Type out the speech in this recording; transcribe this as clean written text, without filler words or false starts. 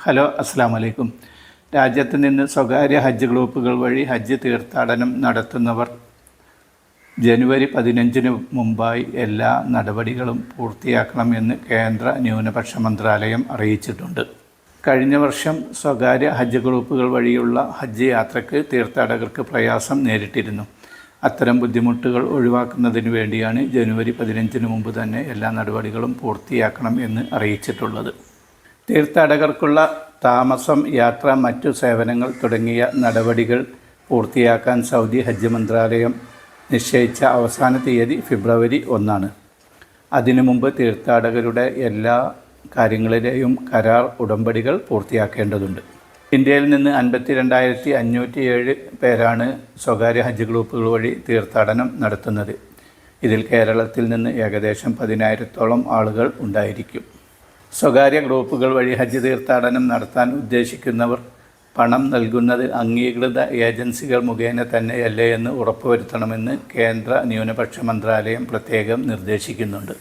Hello, അസ്സാം വലൈക്കും. രാജ്യത്ത് നിന്ന് സ്വകാര്യ ഹജ്ജ് ഗ്രൂപ്പുകൾ വഴി ഹജ്ജ് തീർത്ഥാടനം നടത്തുന്നവർ ജനുവരി 15 മുമ്പായി എല്ലാ നടപടികളും പൂർത്തിയാക്കണമെന്ന് കേന്ദ്ര ന്യൂനപക്ഷ മന്ത്രാലയം അറിയിച്ചിട്ടുണ്ട്. കഴിഞ്ഞ വർഷം സ്വകാര്യ ഹജ്ജ് ഗ്രൂപ്പുകൾ വഴിയുള്ള ഹജ്ജ് യാത്രയ്ക്ക് തീർത്ഥാടകർക്ക് പ്രയാസം നേരിട്ടിരുന്നു. അത്തരം ബുദ്ധിമുട്ടുകൾ ഒഴിവാക്കുന്നതിന് വേണ്ടിയാണ് ജനുവരി 15 മുമ്പ് തന്നെ എല്ലാ നടപടികളും പൂർത്തിയാക്കണം എന്ന് അറിയിച്ചിട്ടുള്ളത്. തീർത്ഥാടകർക്കുള്ള താമസം, യാത്ര, മറ്റു സേവനങ്ങൾ തുടങ്ങിയ നടപടികൾ പൂർത്തിയാക്കാൻ സൗദി ഹജ്ജ് മന്ത്രാലയം നിശ്ചയിച്ച അവസാന തീയതി ഫെബ്രുവരി 1. അതിനു മുമ്പ് തീർത്ഥാടകരുടെ എല്ലാ കാര്യങ്ങളിലെയും കരാർ ഉടമ്പടികൾ പൂർത്തിയാക്കേണ്ടതുണ്ട്. ഇന്ത്യയിൽ നിന്ന് 52,507 പേരാണ് സ്വകാര്യ ഹജ്ജ് ഗ്രൂപ്പുകൾ വഴി തീർത്ഥാടനം നടത്തുന്നത്. ഇതിൽ കേരളത്തിൽ നിന്ന് ഏകദേശം 10,000-ഓളം ആളുകൾ ഉണ്ടായിരിക്കും. സ്വകാര്യ ഗ്രൂപ്പുകൾ വഴി ഹജ്ജ് തീർത്ഥാടനം നടത്താൻ ഉദ്ദേശിക്കുന്നവർ പണം നൽകുന്നത് അംഗീകൃത ഏജൻസികൾ മുഖേന തന്നെയല്ലേ എന്ന് ഉറപ്പുവരുത്തണമെന്ന് കേന്ദ്ര ന്യൂനപക്ഷ മന്ത്രാലയം പ്രത്യേകം നിർദ്ദേശിക്കുന്നുണ്ട്.